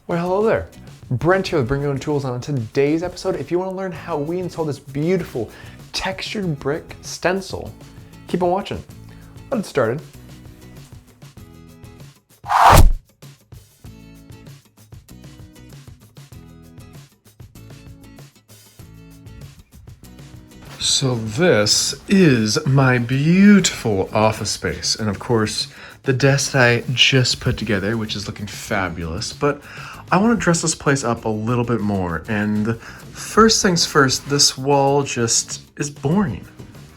Well, hello there. Brent here with BYOTools. On today's episode, if you want to learn how we install this beautiful textured brick stencil, keep on watching. Let's get started. So this is my beautiful office space, and of course the desk that I just put together, which is looking fabulous, but I want to dress this place up a little bit more. And first things first, this wall just is boring.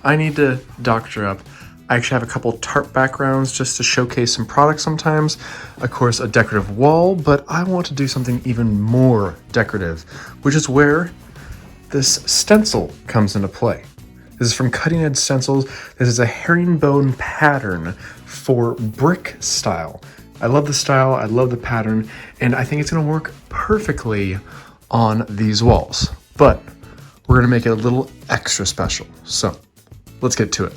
I need to doctor up. I actually have a couple tarp backgrounds just to showcase some products sometimes. Of course, a decorative wall, but I want to do something even more decorative, which is where this stencil comes into play. This is from Cutting Edge Stencils. This is a herringbone pattern for brick style. I love the style, I love the pattern, and I think it's gonna work perfectly on these walls. But we're gonna make it a little extra special. So let's get to it.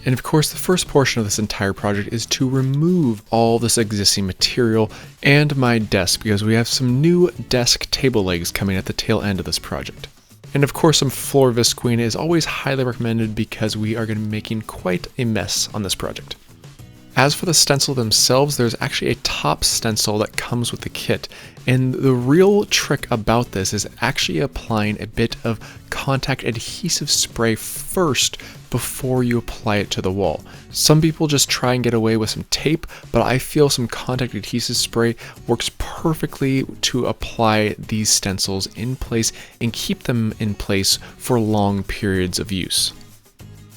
And of course, the first portion of this entire project is to remove all this existing material and my desk, because we have some new desk table legs coming at the tail end of this project. And of course, some floor visqueen is always highly recommended because we are going to be making quite a mess on this project. As for the stencil themselves, there's actually a top stencil that comes with the kit. And the real trick about this is actually applying a bit of contact adhesive spray first before you apply it to the wall. Some people just try and get away with some tape, but I feel some contact adhesive spray works perfectly to apply these stencils in place and keep them in place for long periods of use.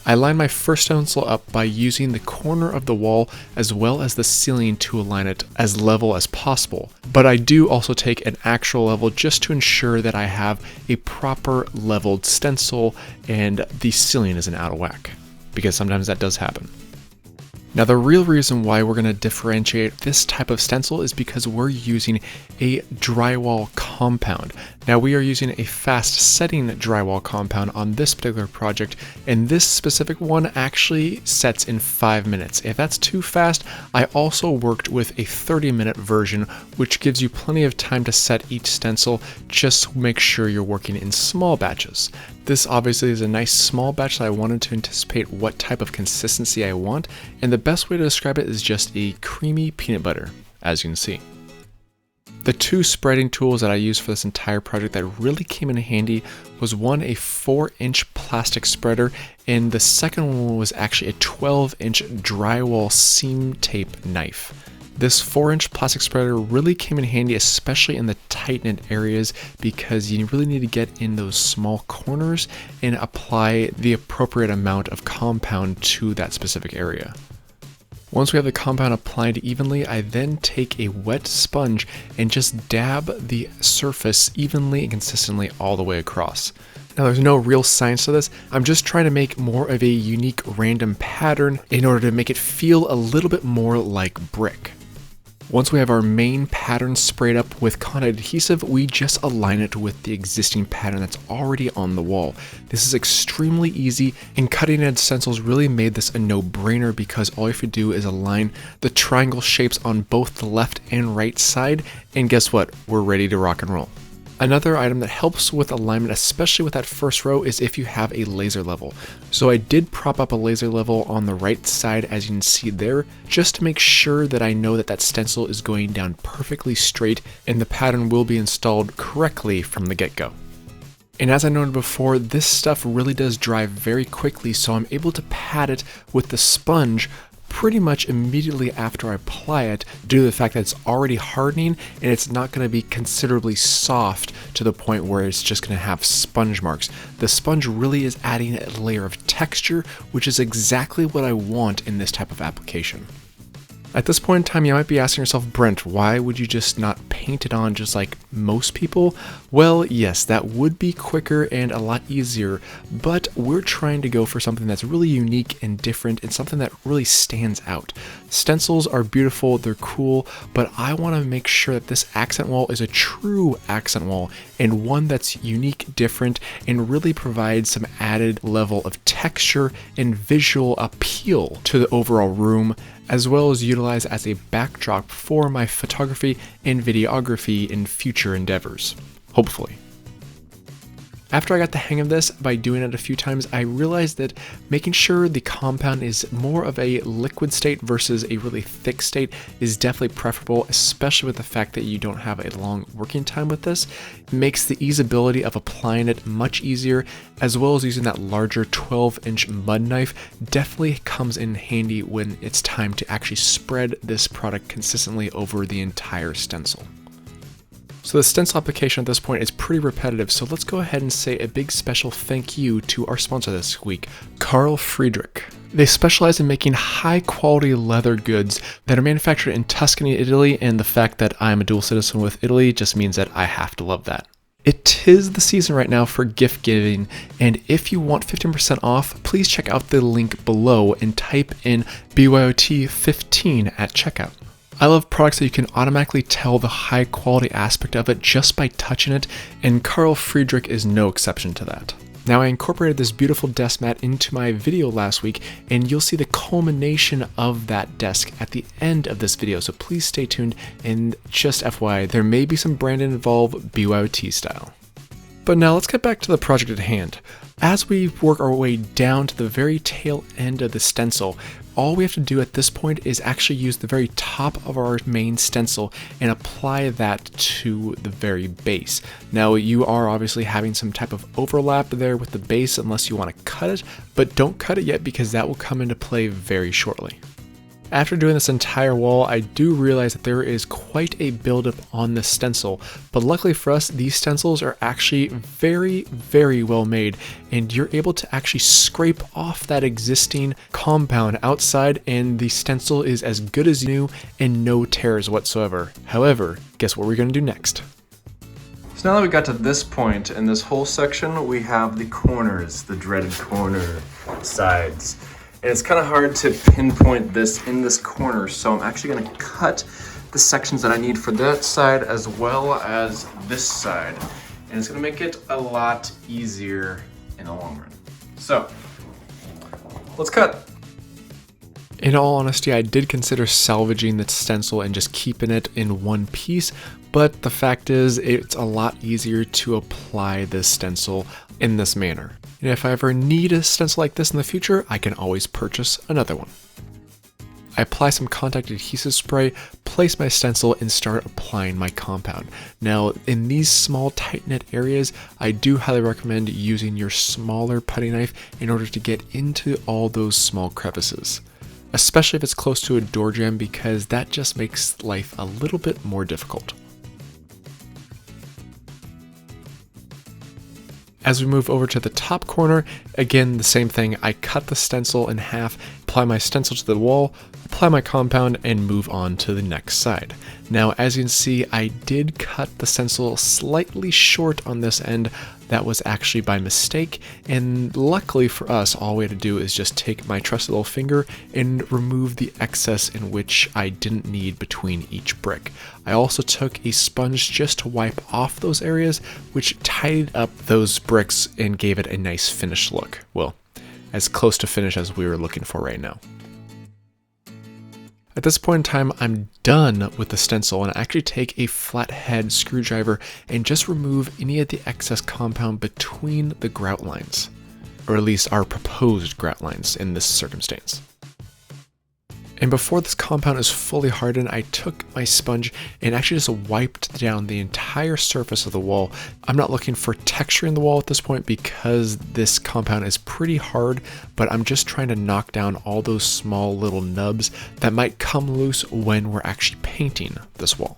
I line my first stencil up by using the corner of the wall as well as the ceiling to align it as level as possible. But I do also take an actual level just to ensure that I have a proper leveled stencil and the ceiling isn't out of whack, because sometimes that does happen. Now, the real reason why we're going to differentiate this type of stencil is because we're using a drywall compound. Now, we are using a fast setting drywall compound on this particular project, and this specific one actually sets in 5 minutes. If that's too fast, I also worked with a 30-minute version, which gives you plenty of time to set each stencil. Just make sure you're working in small batches. This obviously is a nice small batch that I wanted to anticipate what type of consistency I want, and the best way to describe it is just a creamy peanut butter, as you can see. The two spreading tools that I used for this entire project that really came in handy was one, a 4-inch plastic spreader, and the second one was actually a 12-inch drywall seam tape knife. This 4-inch plastic spreader really came in handy, especially in the tight-knit areas, because you really need to get in those small corners and apply the appropriate amount of compound to that specific area. Once we have the compound applied evenly, I then take a wet sponge and just dab the surface evenly and consistently all the way across. Now, there's no real science to this. I'm just trying to make more of a unique random pattern in order to make it feel a little bit more like brick. Once we have our main pattern sprayed up with contact adhesive, we just align it with the existing pattern that's already on the wall. This is extremely easy, and Cutting Edge Stencils really made this a no-brainer because all you have to do is align the triangle shapes on both the left and right side, and guess what? We're ready to rock and roll. Another item that helps with alignment, especially with that first row, is if you have a laser level. So I did prop up a laser level on the right side, as you can see there, just to make sure that I know that that stencil is going down perfectly straight and the pattern will be installed correctly from the get-go. And as I noted before, this stuff really does dry very quickly, so I'm able to pat it with the sponge pretty much immediately after I apply it, due to the fact that it's already hardening and it's not going to be considerably soft to the point where it's just going to have sponge marks. The sponge really is adding a layer of texture, which is exactly what I want in this type of application. At this point in time, you might be asking yourself, Brent, why would you just not paint it on just like most people? Well, yes, that would be quicker and a lot easier, but we're trying to go for something that's really unique and different and something that really stands out. Stencils are beautiful, they're cool, but I want to make sure that this accent wall is a true accent wall and one that's unique, different, and really provides some added level of texture and visual appeal to the overall room, as well as utilize as a backdrop for my photography and videography in future endeavors, hopefully. After I got the hang of this, by doing it a few times, I realized that making sure the compound is more of a liquid state versus a really thick state is definitely preferable, especially with the fact that you don't have a long working time with this. It makes the easeability of applying it much easier, as well as using that larger 12-inch mud knife definitely comes in handy when it's time to actually spread this product consistently over the entire stencil. So the stencil application at this point is pretty repetitive, so let's go ahead and say a big special thank you to our sponsor this week, Carl Friedrich. They specialize in making high quality leather goods that are manufactured in Tuscany, Italy, and the fact that I'm a dual citizen with Italy just means that I have to love that. It is the season right now for gift giving, and if you want 15% off, please check out the link below and type in BYOT 15 at checkout. I love products that you can automatically tell the high quality aspect of it just by touching it, and Carl Friedrich is no exception to that. Now, I incorporated this beautiful desk mat into my video last week, and you'll see the culmination of that desk at the end of this video, so please stay tuned, and just FYI, there may be some branding involved BYOT style. But now let's get back to the project at hand. As we work our way down to the very tail end of the stencil, all we have to do at this point is actually use the very top of our main stencil and apply that to the very base. Now, you are obviously having some type of overlap there with the base unless you want to cut it, but don't cut it yet because that will come into play very shortly. After doing this entire wall, I do realize that there is quite a buildup on this stencil, but luckily for us, these stencils are actually very, very well made, and you're able to actually scrape off that existing compound outside, and the stencil is as good as new and no tears whatsoever. However, guess what we're going to do next? So now that we got to this point in this whole section, we have the corners, the dreaded corner sides. And it's kind of hard to pinpoint this in this corner, so I'm actually going to cut the sections that I need for that side as well as this side. And it's going to make it a lot easier in the long run. So, let's cut. In all honesty, I did consider salvaging the stencil and just keeping it in one piece, but the fact is it's a lot easier to apply this stencil in this manner. And if I ever need a stencil like this in the future, I can always purchase another one. I apply some contact adhesive spray, place my stencil, and start applying my compound. Now, in these small tight-knit areas, I do highly recommend using your smaller putty knife in order to get into all those small crevices, especially if it's close to a door jamb, because that just makes life a little bit more difficult. As we move over to the top corner, again, the same thing. I cut the stencil in half, apply my stencil to the wall, apply my compound, and move on to the next side. Now, as you can see, I did cut the stencil slightly short on this end. That was actually by mistake, and luckily for us, all we had to do is just take my trusty little finger and remove the excess in which I didn't need between each brick. I also took a sponge just to wipe off those areas, which tidied up those bricks and gave it a nice finished look. Well, as close to finish as we were looking for right now. At this point in time, I'm done with the stencil, and I actually take a flathead screwdriver and just remove any of the excess compound between the grout lines, or at least our proposed grout lines in this circumstance. And before this compound is fully hardened, I took my sponge and actually just wiped down the entire surface of the wall. I'm not looking for texture in the wall at this point because this compound is pretty hard, but I'm just trying to knock down all those small little nubs that might come loose when we're actually painting this wall.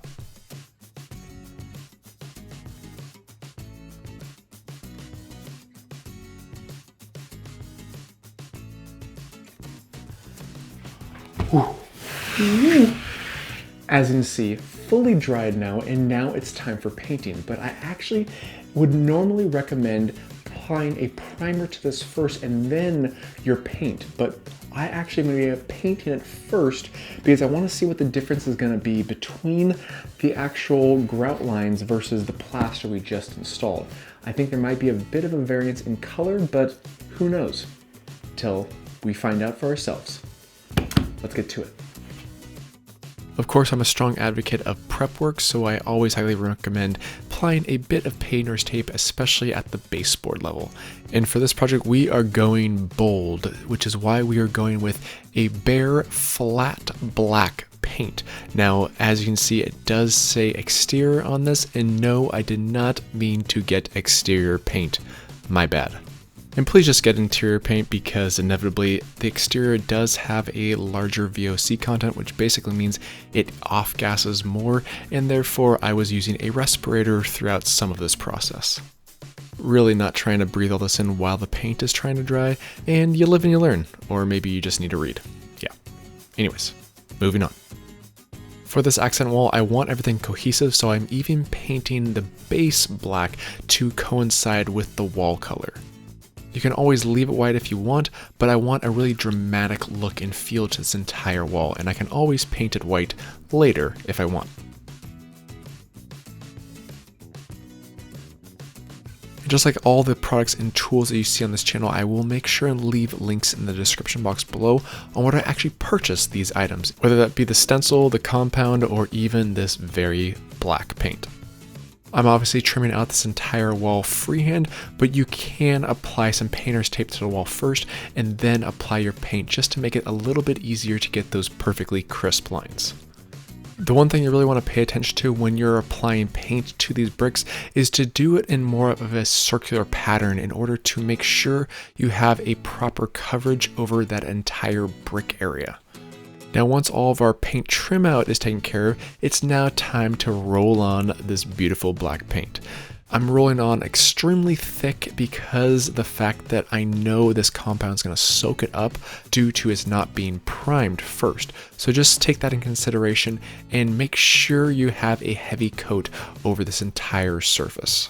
As you can see, fully dried now, and now it's time for painting. But I actually would normally recommend applying a primer to this first and then your paint. But I actually am going to be painting it first because I want to see what the difference is going to be between the actual grout lines versus the plaster we just installed. I think there might be a bit of a variance in color, but who knows? Till we find out for ourselves. Let's get to it. Of course, I'm a strong advocate of prep work, so I always highly recommend applying a bit of painter's tape, especially at the baseboard level. And for this project, we are going bold, which is why we are going with a bare, flat black paint. Now, as you can see, it does say exterior on this, and no, I did not mean to get exterior paint. My bad. And please just get interior paint because inevitably the exterior does have a larger VOC content, which basically means it off-gases more, and therefore I was using a respirator throughout some of this process. Really not trying to breathe all this in while the paint is trying to dry, and you live and you learn, or maybe you just need to read. Yeah. Anyways, moving on. For this accent wall, I want everything cohesive, so I'm even painting the base black to coincide with the wall color. You can always leave it white if you want, but I want a really dramatic look and feel to this entire wall, and I can always paint it white later if I want. And just like all the products and tools that you see on this channel, I will make sure and leave links in the description box below on where I actually purchased these items, whether that be the stencil, the compound, or even this very black paint. I'm obviously trimming out this entire wall freehand, but you can apply some painter's tape to the wall first and then apply your paint just to make it a little bit easier to get those perfectly crisp lines. The one thing you really want to pay attention to when you're applying paint to these bricks is to do it in more of a circular pattern in order to make sure you have a proper coverage over that entire brick area. Now, once all of our paint trim out is taken care of, it's now time to roll on this beautiful black paint. I'm rolling on extremely thick because the fact that I know this compound is going to soak it up due to its not being primed first. So just take that in consideration and make sure you have a heavy coat over this entire surface.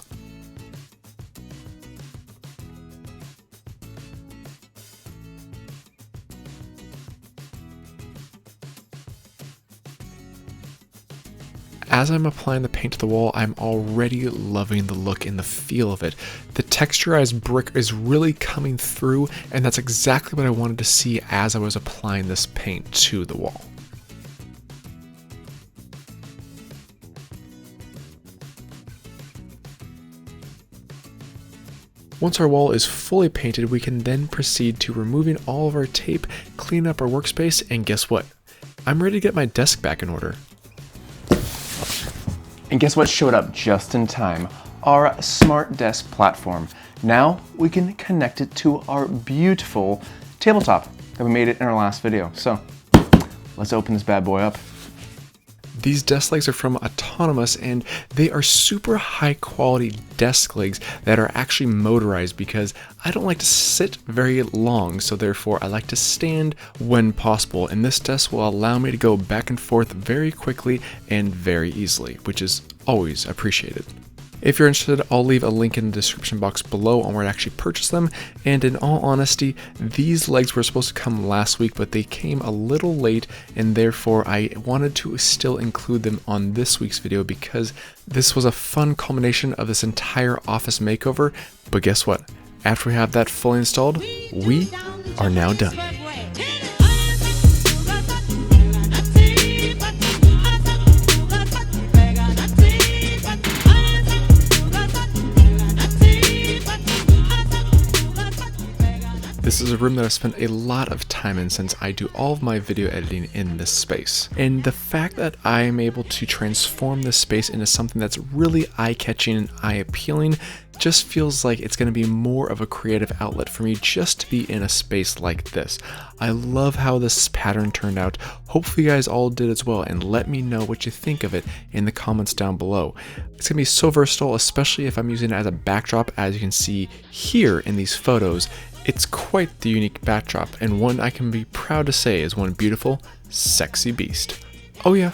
As I'm applying the paint to the wall, I'm already loving the look and the feel of it. The texturized brick is really coming through, and that's exactly what I wanted to see as I was applying this paint to the wall. Once our wall is fully painted, we can then proceed to removing all of our tape, clean up our workspace, and guess what? I'm ready to get my desk back in order. And guess what showed up just in time? Our smart desk platform. Now we can connect it to our beautiful tabletop that we made it in our last video. So let's open this bad boy up. These desk legs are from Autonomous, and they are super high quality desk legs that are actually motorized because I don't like to sit very long, so therefore I like to stand when possible, and this desk will allow me to go back and forth very quickly and very easily, which is always appreciated. If you're interested, I'll leave a link in the description box below on where to actually purchase them, and in all honesty, these legs were supposed to come last week, but they came a little late, and therefore I wanted to still include them on this week's video because this was a fun culmination of this entire office makeover. But guess what? After we have that fully installed, we are now done. This is a room that I've spent a lot of time in since I do all of my video editing in this space. And the fact that I am able to transform this space into something that's really eye-catching and eye-appealing just feels like it's going to be more of a creative outlet for me just to be in a space like this. I love how this pattern turned out. Hopefully you guys all did as well, and let me know what you think of it in the comments down below. It's going to be so versatile, especially if I'm using it as a backdrop. As you can see here in these photos, it's quite the unique backdrop, and one I can be proud to say is one beautiful, sexy beast. Oh yeah.